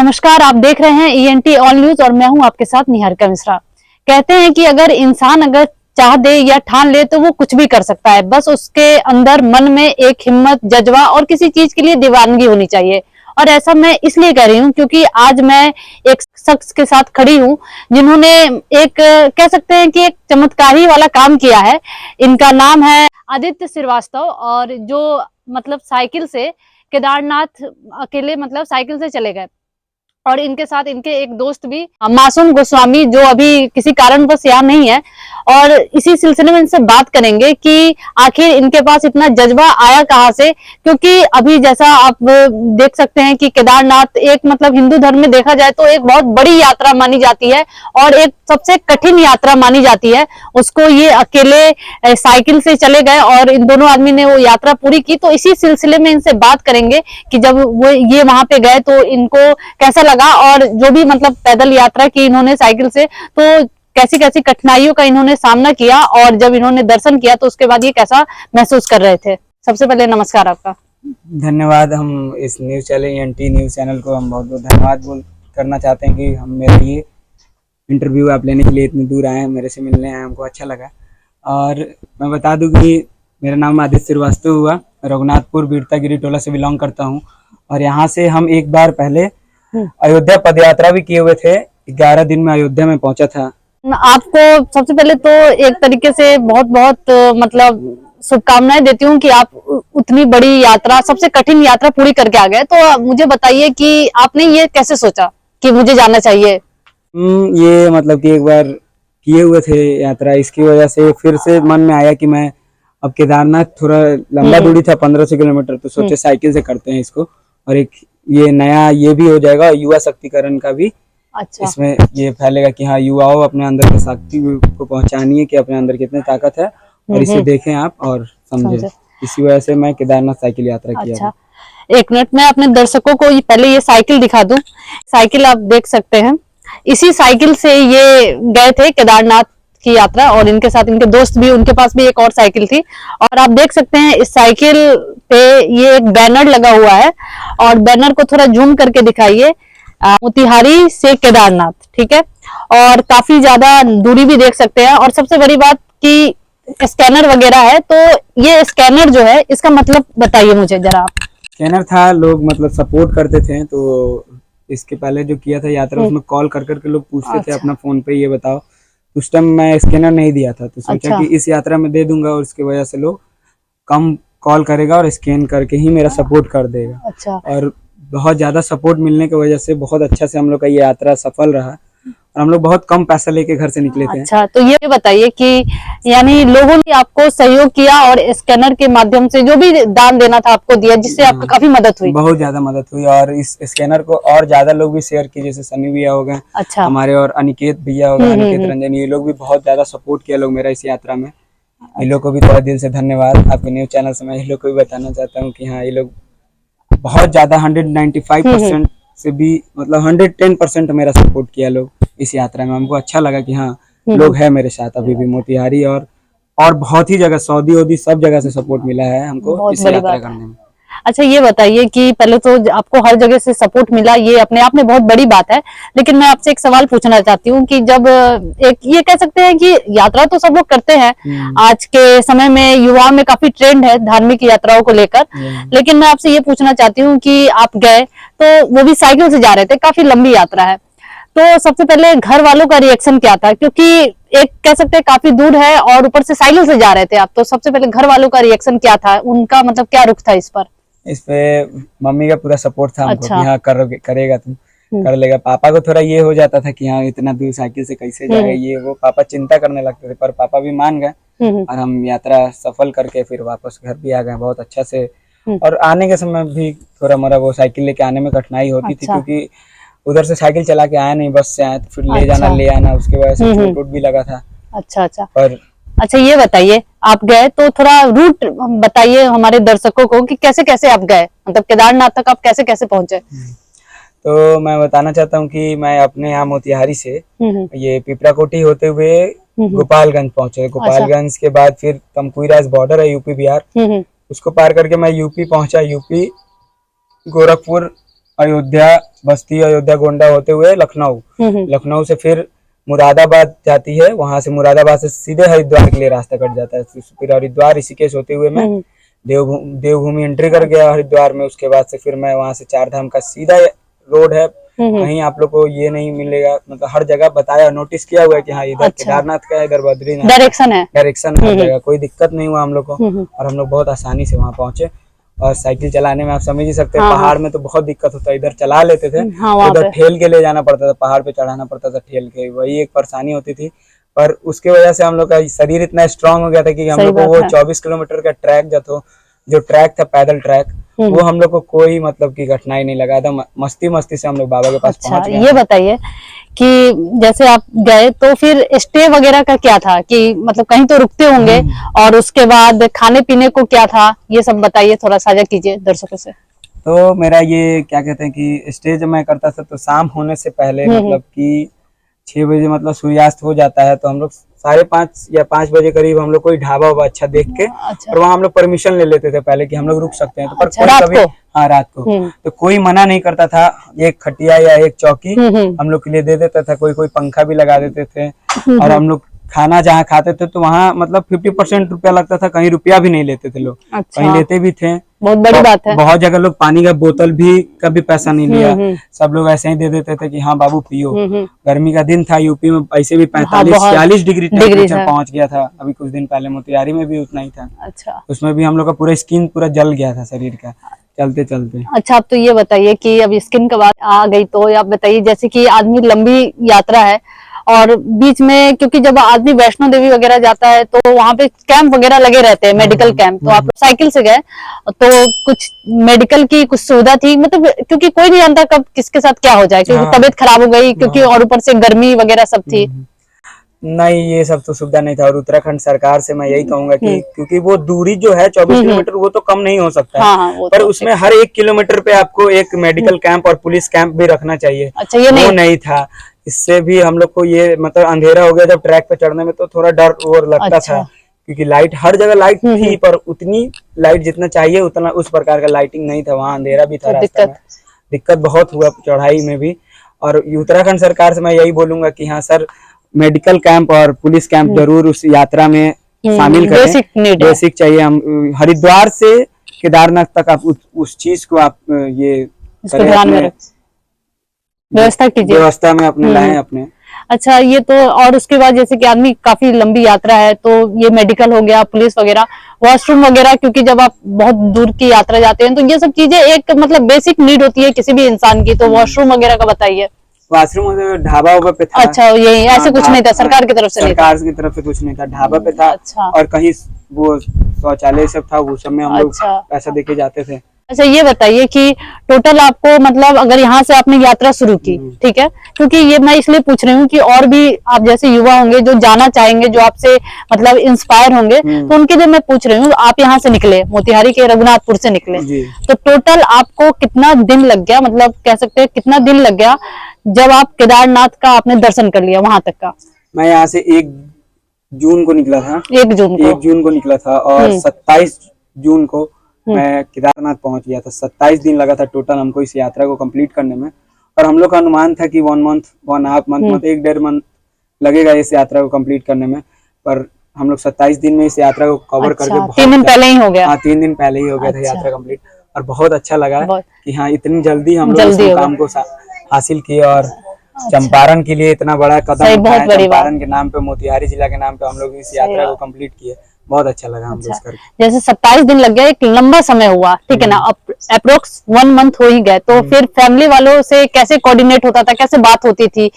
नमस्कार, आप देख रहे हैं ईएनटी ऑल न्यूज और मैं हूं आपके साथ निहारिका मिश्रा। कहते हैं कि अगर इंसान चाह दे या ठान ले तो वो कुछ भी कर सकता है, बस उसके अंदर मन में एक हिम्मत, जज्बा और किसी चीज के लिए दीवानगी होनी चाहिए। और ऐसा मैं इसलिए कह रही हूँ क्योंकि आज मैं एक शख्स के साथ खड़ी हूँ जिन्होंने एक कह सकते हैं कि एक चमत्कारी वाला काम किया है। इनका नाम है आदित्य श्रीवास्तव और जो मतलब साइकिल से केदारनाथ अकेले मतलब साइकिल से चले गए। और इनके साथ इनके एक दोस्त भी मासूम गोस्वामी जो अभी किसी कारणवश यहाँ नहीं है। और इसी सिलसिले में इनसे बात करेंगे कि आखिर इनके पास इतना जज्बा आया कहाँ से, क्योंकि अभी जैसा आप देख सकते हैं कि केदारनाथ एक मतलब हिंदू धर्म में देखा जाए तो एक बहुत बड़ी यात्रा मानी जाती है और एक सबसे कठिन यात्रा मानी जाती है। उसको ये अकेले साइकिल से चले गए और इन दोनों आदमी ने वो यात्रा पूरी की। तो इसी सिलसिले में इनसे बात करेंगे कि जब वो ये वहां पे गए तो इनको कैसा लगा और जो भी मतलब पैदल यात्रा की इन्होंने साइकिल से, तो कैसी कैसी कठिनाइयों का इन्होंने सामना किया और जब इन्होंने दर्शन किया तो उसके बाद ये कैसा महसूस कर रहे थे। सबसे पहले नमस्कार आपका। धन्यवाद। हम इस news channel ENT news channel को हम बहुत बहुत धन्यवाद करना चाहते हैं कि हम मेरे लिए इंटरव्यू आप लेने के लिए इतनी दूर आए हैं, मेरे से मिलने आए, हमको अच्छा लगा। और मैं बता दूं कि मेरा नाम आदित्य श्रीवास्तव हुआ, रघुनाथपुर बीरतागिरी टोला से बिलोंग करता हूं। और यहाँ से हम एक बार पहले अयोध्या पदयात्रा भी किए हुए थे। 11 दिन में अयोध्या में पहुंचा था। आपको सबसे पहले तो एक तरीके से बहुत बहुत मतलब शुभकामनाएं देती हूँ कि आप उतनी बड़ी यात्रा, सबसे कठिन यात्रा पूरी करके आ गए। तो मुझे बताइए कि आपने ये कैसे सोचा कि मुझे जाना चाहिए। ये मतलब कि एक बार किए हुए थे यात्रा, इसकी वजह से फिर से मन में आया कि मैं अब केदारनाथ थोड़ा लंबा दूरी था, 1500 किलोमीटर, तो सोचे साइकिल से करते हैं इसको। और एक ये नया ये भी हो जाएगा, युवा शक्तिकरण का भी अच्छा। इसमें ये फैलेगा कि हाँ, युवाओं अपने अंदर की शक्ति को पहचानिए कि अपने अंदर कितनी ताकत है और इसे देखें आप और समझें। इसी वजह से मैं केदारनाथ साइकिल यात्रा किया। अच्छा, एक मिनट में अपने दर्शकों को पहले ये साइकिल दिखा दूं। साइकिल आप देख सकते हैं, इसी साइकिल से ये गए थे केदारनाथ की यात्रा और इनके साथ इनके दोस्त भी, उनके पास भी एक और साइकिल थी। और आप देख सकते हैं इस साइकिल पे ये एक बैनर लगा हुआ है और बैनर को थोड़ा जूम करके दिखाइए। मोतिहारी से केदारनाथ, ठीक है। और काफी ज्यादा दूरी भी देख सकते हैं। और सबसे बड़ी बात कि स्कैनर वगैरह है, तो ये स्कैनर जो है इसका मतलब बताइए मुझे जरा आप। स्कैनर था, लोग मतलब सपोर्ट करते थे। तो इसके पहले जो किया था यात्रा, उसमें कॉल कर करके लोग पूछते थे अपना फोन पे ये बताओ। उस टाइम मैं स्कैनर नहीं दिया था, तो सोचा कि इस यात्रा में दे दूंगा और उसकी वजह से लोग कम कॉल करेगा और स्कैन करके ही मेरा सपोर्ट कर देगा। अच्छा। और बहुत ज्यादा सपोर्ट मिलने की वजह से बहुत अच्छा से हम लोग का ये यात्रा सफल रहा और हम लोग बहुत कम पैसा लेके घर से निकले थे। अच्छा, तो ये बताइए कि यानी लोगों ने आपको सहयोग किया और स्कैनर के माध्यम से जो भी दान देना था आपको दिया, जिससे आपको काफी मदद हुई। बहुत ज्यादा मदद हुई और इस स्कैनर को और ज्यादा लोग भी शेयर किए, जैसे सनी भैया हो गए, अच्छा, हमारे, और अनिकेत भैया हो गए, अनिकेत रंजन, ये लोग भी बहुत ज्यादा सपोर्ट किया लोग मेरा इस यात्रा में। ये लोग को भी थोड़ा दिल से धन्यवाद। आपके न्यूज चैनल से मैं ये लोग को भी बताना चाहता हूँ कि हाँ, ये लोग बहुत ज्यादा 195% से भी मतलब 110% मेरा सपोर्ट किया लोग इस यात्रा में। हमको अच्छा लगा कि हाँ, लोग है मेरे साथ अभी भी मोतिहारी और बहुत ही जगह, सऊदी वौदी सब जगह से सपोर्ट मिला है हमको इस यात्रा करने में। अच्छा, ये बताइए कि पहले तो आपको हर जगह से सपोर्ट मिला, ये अपने आप में बहुत बड़ी बात है। लेकिन मैं आपसे एक सवाल पूछना चाहती हूँ कि जब एक ये कह सकते हैं कि यात्रा तो सब लोग करते हैं, आज के समय में युवाओं में काफी ट्रेंड है धार्मिक यात्राओं को लेकर। लेकिन मैं आपसे ये पूछना चाहती हूँ कि आप गए तो वो भी साइकिल से जा रहे थे, काफी लंबी यात्रा है, तो सबसे पहले घर वालों का रिएक्शन क्या था? क्योंकि एक कह सकते हैं काफी दूर है और ऊपर से साइकिल से जा रहे थे आप, तो सबसे पहले घर वालों का रिएक्शन क्या था? उनका मतलब क्या रुख था इस पर? इस पे मम्मी का पूरा सपोर्ट था हमको कि हाँ, करेगा तुम, कर लेगा। पापा को थोड़ा ये हो जाता था कि हाँ, इतना दूर साइकिल से कैसे जाएगा, ये वो पापा चिंता करने लगते थे, पर पापा भी मान गए और हम यात्रा सफल करके फिर वापस घर भी आ गए बहुत अच्छा से। और आने के समय भी थोड़ा मोरा वो साइकिल लेके आने में कठिनाई होती थी, क्योंकि उधर से साइकिल चला के आया नहीं, बस से आया, तो फिर ले जाना ले आना, उसके वजह से चोट वोट भी लगा था। अच्छा अच्छा। पर अच्छा, ये बताइए आप गए तो थोड़ा रूट बताइए हमारे दर्शकों को कि कैसे कैसे आप गए, मतलब केदारनाथ तक आप कैसे कैसे पहुंचे? तो मैं बताना चाहता हूँ कि मैं अपने यहाँ मोतिहारी से ये पिपराकोटी होते हुए गोपालगंज पहुंचे। गोपालगंज के बाद फिर तमकुईराज बॉर्डर है यूपी बिहार, उसको पार करके मैं यूपी पहुंचा। यूपी गोरखपुर अयोध्या बस्ती, अयोध्या गोंडा होते हुए लखनऊ, लखनऊ से फिर मुरादाबाद जाती है, वहां से मुरादाबाद से सीधे हरिद्वार के लिए रास्ता कट जाता है। फिर हरिद्वार ऋषिकेश होते हुए मैं देवभूमि एंट्री कर गया हरिद्वार में। उसके बाद से फिर मैं वहां से चार धाम का सीधा रोड है, कहीं आप लोग को ये नहीं मिलेगा, मतलब हर जगह बताया, नोटिस किया हुआ है कि हाँ इधर केदारनाथ का है, इधर बद्रीनाथ, डायरेक्शन हर जगह, कोई दिक्कत नहीं हुआ हम लोग को। और हम लोग बहुत आसानी से वहाँ पहुंचे। और साइकिल चलाने में आप समझ ही सकते हैं, पहाड़ में तो बहुत दिक्कत होता है, इधर चला लेते थे, उधर ठेल के ले जाना पड़ता था, पहाड़ पे चढ़ाना पड़ता था ठेल के, वही एक परेशानी होती थी। पर उसके वजह से हम लोग का शरीर इतना स्ट्रांग हो गया था कि हम लोग को वो 24 किलोमीटर का ट्रैक जो ट्रैक था, पैदल ट्रैक, वो हम लोग को कोई मतलब की कठिनाई नहीं लगा था। मस्ती मस्ती से हम लोग बाबा के पास पहुंच गए। ये बताइए कि जैसे आप गए तो फिर स्टे वगैरह का क्या था, कि मतलब कहीं तो रुकते होंगे, और उसके बाद खाने पीने को क्या था, ये सब बताइए, थोड़ा साझा कीजिए दर्शकों से। तो मेरा ये क्या कहते हैं कि स्टे जब मैं करता था तो शाम होने से पहले मतलब कि 6 बजे मतलब सूर्यास्त हो जाता है, तो हम लोग 5:30 या 5 बजे करीब हम लोग कोई ढाबा वाबा अच्छा देख के, और वहाँ हम लोग परमिशन ले लेते थे पहले कि हम लोग रुक सकते हैं। तो पर कोई कभी हाँ रात को तो कोई मना नहीं करता था। एक खटिया या एक चौकी हम लोग के लिए दे देता था, कोई पंखा भी लगा देते थे। और हम लोग खाना जहाँ खाते थे तो वहाँ मतलब 50% रुपया लगता था, कहीं रुपया भी नहीं लेते थे लोग, कहीं लेते भी थे। बहुत बड़ी बात है। बहुत जगह लोग पानी का बोतल भी कभी पैसा नहीं लिया, सब लोग ऐसे ही दे देते थे कि हाँ बाबू पियो। गर्मी का दिन था, यूपी में ऐसे भी 45-46 डिग्री टेम्परेचर पहुंच गया था। अभी कुछ दिन पहले मोतिहारी में भी उतना ही था। अच्छा, उसमें भी हम लोग का पूरा स्किन पूरा जल गया था शरीर का चलते चलते। अच्छा, आप तो ये बताइए कि अब स्किन का बात आ गई तो आप बताइए, जैसे कि आदमी लंबी यात्रा है और बीच में, क्योंकि जब आदमी वैष्णो देवी वगैरह जाता है तो वहां पे कैंप वगैरह लगे रहते हैं, मेडिकल कैंप, तो आप साइकिल से गए तो कुछ मेडिकल की कुछ सुविधा थी, मतलब क्योंकि कोई नहीं जानता कब किसके साथ क्या हो जाए, क्योंकि तबीयत खराब हो गई, क्योंकि और ऊपर से गर्मी वगैरह सब थी। नहीं, ये सब तो सुविधा नहीं था। और उत्तराखंड सरकार से मैं यही कहूंगा कि क्योंकि वो दूरी जो है 24 किलोमीटर, वो तो कम नहीं हो सकता है, पर उसमें हर 1 किलोमीटर पे आपको एक मेडिकल कैंप और पुलिस कैंप भी रखना चाहिए। अच्छा, ये नहीं था। इससे भी हम लोग को ये मतलब अंधेरा हो गया जब ट्रैक पे चढ़ने में, तो थोड़ा डर और लगता था, क्योंकि लाइट हर जगह लाइट थी, पर उतनी लाइट जितना चाहिए उतना उस प्रकार का लाइटिंग नहीं था, वहाँ अंधेरा भी था, रास्ते में दिक्कत बहुत हुआ चढ़ाई में भी। और उत्तराखंड सरकार से मैं यही बोलूंगा कि हाँ सर, मेडिकल कैंप और पुलिस कैंप जरूर उस यात्रा में शामिल करें, बेसिक चाहिए। हम हरिद्वार से केदारनाथ तक आप उस चीज को आप ये व्यवस्था कीजिए, व्यवस्था में अपने लाएं अपने। अच्छा, ये तो, और उसके बाद जैसे कि आदमी काफी लंबी यात्रा है तो ये मेडिकल हो गया, पुलिस वगैरह, वॉशरूम वगैरह, क्योंकि जब आप बहुत दूर की यात्रा जाते हैं तो ये सब चीजें एक मतलब बेसिक नीड होती है किसी भी इंसान की, तो वॉशरूम वगैरह का बताइए। वॉशरूम ढाबा पे था। अच्छा, यही ऐसे कुछ नहीं था सरकार की तरफ से? सरकार की तरफ से कुछ नहीं था, ढाबा पे था। और कहीं वो शौचालय सब था, वो सब में हम लोग पैसा देके जाते थे। अच्छा, ये बताइए कि टोटल आपको मतलब अगर यहाँ से आपने यात्रा शुरू की, ठीक है, क्योंकि ये मैं इसलिए पूछ रही हूँ कि और भी आप जैसे युवा होंगे जो जाना चाहेंगे, जो आपसे मतलब इंस्पायर होंगे, तो उनके लिए मैं पूछ रही हूँ। आप यहाँ से निकले, मोतिहारी के रघुनाथपुर से निकले, तो टोटल आपको कितना दिन लग गया, मतलब कह सकते हैं कितना दिन लग गया जब आप केदारनाथ का आपने दर्शन कर लिया वहां तक का? मैं यहाँ से 1 जून को निकला था। 1 जून को निकला था, और 27 जून को मैं केदारनाथ पहुंच गया था। 27 दिन लगा था टोटल हमको इस यात्रा को कंप्लीट करने में। और हम लोग का अनुमान था कि 1 मंथ, 1.5 मंथ, 1-1.5 मंथ लगेगा इस यात्रा को कंप्लीट करने में। पर हम लोग 27 दिन में इस यात्रा को कवर करके 3 दिन पहले ही हो गया। हाँ, 3 दिन पहले ही हो गया था यात्रा कंप्लीट। और बहुत अच्छा लगा कि हाँ इतनी जल्दी हम लोग इस काम को हासिल किए, और चंपारण के लिए इतना बड़ा कदम उठाया, चंपारण के नाम पे, मोतिहारी जिला के नाम पे हम लोग इस यात्रा को कंप्लीट किए। बहुत अच्छा लगा हमको करके। जैसे 27 दिन लग गया, एक लंबा समय हुआ, ठीक है ना, अप्रोक्स 1 मंथ हो ही गए, तो फिर फैमिली वालों से कैसे कोऑर्डिनेट होता था, कैसे बात होती थी?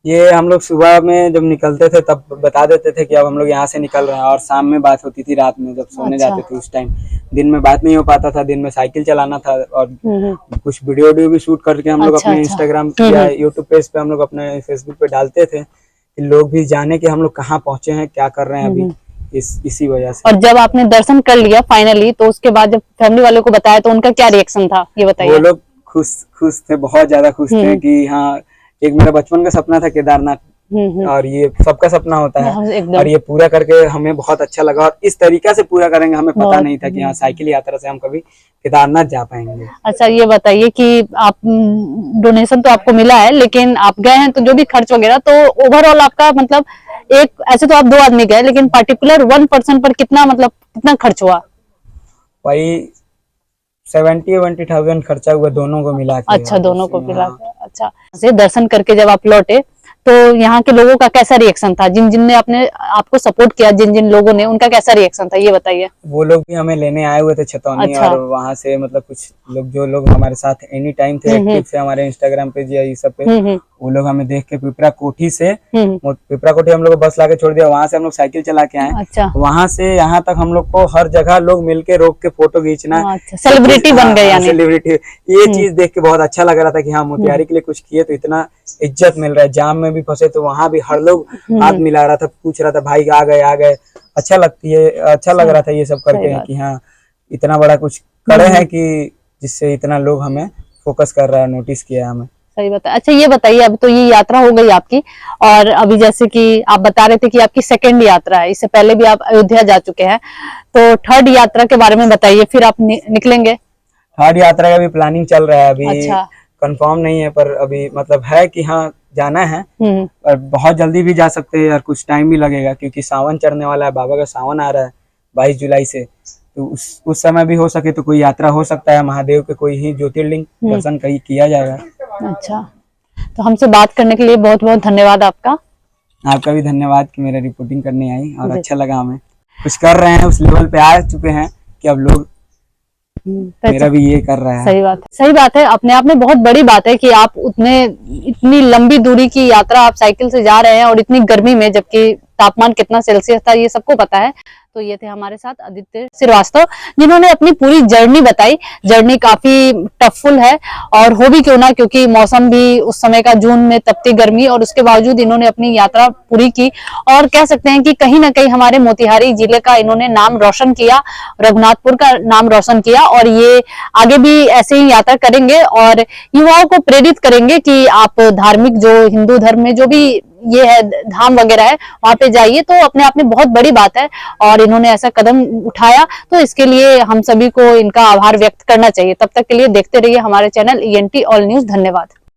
ये हम लोग सुबह में जब निकलते थे तब बता देते थे कि अब हम लोग यहाँ से निकल रहे हैं, और शाम में बात होती थी, रात में जब सोने जाते थे उस टाइम। दिन में बात नहीं हो पाता था, दिन में साइकिल चलाना था, और कुछ वीडियो भी शूट करके हम लोग अपने इंस्टाग्राम या यूट्यूब पेज पे, हम लोग अपने फेसबुक पे डालते थे कि लोग भी जाने कि हम लोग कहाँ पहुंचे हैं, क्या कर रहे हैं अभी, इसी वजह से। और जब आपने दर्शन कर लिया फाइनली, तो उसके बाद जब फैमिली वालों को बताया तो उनका क्या रिएक्शन था, ये बताइए। वो लोग खुश थे, बहुत ज्यादा खुश थे कि हाँ, एक मेरा बचपन का सपना था केदारनाथ और ये सबका सपना होता है एकदम। और ये पूरा करके हमें बहुत अच्छा लगा और इस तरीका से पूरा करेंगे हमें पता नहीं था कि यहाँ साइकिल यात्रा से हम कभी केदारनाथ जा पाएंगे। अच्छा ये बताइए कि आप डोनेशन तो आपको मिला है लेकिन आप गए हैं तो जो भी खर्च वगैरह तो ओवरऑल आपका मतलब एक ऐसे तो आप 2 आदमी गए लेकिन पर्टिकुलर 1 पर्सन पर कितना मतलब कितना खर्च हुआ? वही 70,000 खर्चा हुआ दोनों को मिला के। अच्छा दोनों को मिला के। अच्छा से दर्शन करके जब आप लौटे तो यहाँ के लोगों का कैसा रिएक्शन था? जिन जिन ने अपने आपको सपोर्ट किया, जिन जिन लोगों ने, उनका कैसा रिएक्शन था ये बताइए। वो लोग भी हमें लेने आए हुए थे छतौनी। अच्छा। और वहां से मतलब कुछ लोग जो लोग हमारे साथ एनी टाइम थे एक्टिव थे हमारे इंस्टाग्राम पेज या ये सब पे, वो लोग हमें देख के पिपरा कोठी से पिपरा कोठी हम लोग को बस लाके छोड़ दिया, वहां से हम लोग साइकिल चला के आए। अच्छा। वहां से यहाँ तक हम लोग को हर जगह लोग मिलके रोक के फोटो खींचना। अच्छा, सेलिब्रिटी बन गए यानी। सेलिब्रिटी। ये चीज देख के बहुत अच्छा लग रहा था कि हाँ मोतिहारी के लिए कुछ किए तो इतना इज्जत मिल रहा है। जाम में भी फंसे तो वहां भी हर लोग हाथ मिला रहा था, पूछ रहा था भाई आ गए आ गए। अच्छा लग रहा था ये सब करके कि हाँ इतना बड़ा कुछ करे हैं कि जिससे इतना लोग हमें फोकस कर रहा है, नोटिस किया है हमें। सही बात है। अच्छा ये बताइए अब तो ये यात्रा हो गई आपकी और अभी जैसे कि आप बता रहे थे कि आपकी 2nd यात्रा है, इससे पहले भी आप अयोध्या जा चुके हैं, तो 3rd यात्रा के बारे में बताइए फिर आप निकलेंगे। 3rd यात्रा का भी प्लानिंग चल रहा है अभी। अच्छा। कंफर्म नहीं है पर अभी मतलब है कि हाँ जाना है और बहुत जल्दी भी जा सकते हैं और कुछ टाइम भी लगेगा क्योंकि सावन चढ़ने वाला है, बाबा का सावन आ रहा है 22 जुलाई से, तो उस समय भी हो सके तो कोई यात्रा हो सकता है, महादेव के कोई ही ज्योतिर्लिंग दर्शन कहीं किया जाएगा। अच्छा तो हमसे बात करने के लिए बहुत बहुत धन्यवाद आपका। आपका भी धन्यवाद कि मेरा रिपोर्टिंग करने आई और अच्छा लगा, हमें कुछ कर रहे हैं, उस लेवल पे आ चुके हैं कि अब लोग मेरा भी ये कर रहा है। सही बात है। अपने आप में बहुत बड़ी बात है कि आप इतनी लंबी दूरी की यात्रा आप साइकिल से जा रहे हैं और इतनी गर्मी में, जबकि तापमान कितना सेल्सियस था ये सबको पता है। तो ये थे हमारे साथ आदित्य श्रीवास्तव जिन्होंने अपनी पूरी जर्नी बताई। जर्नी काफी टफुल है और हो भी क्यों ना, क्योंकि मौसम भी उस समय का जून में तपती गर्मी और उसके बावजूद इन्होंने अपनी यात्रा पूरी की और कह सकते हैं कि कहीं ना कहीं हमारे मोतिहारी जिले का इन्होंने नाम रोशन किया, रघुनाथपुर का नाम रोशन किया और ये आगे भी ऐसे ही यात्रा करेंगे और युवाओं को प्रेरित करेंगे कि आप धार्मिक जो हिंदू धर्म में जो भी ये है धाम वगैरह है वहां पे जाइए। तो अपने आप में बहुत बड़ी बात है और इन्होंने ऐसा कदम उठाया तो इसके लिए हम सभी को इनका आभार व्यक्त करना चाहिए। तब तक के लिए देखते रहिए हमारे चैनल ENT ऑल न्यूज। धन्यवाद।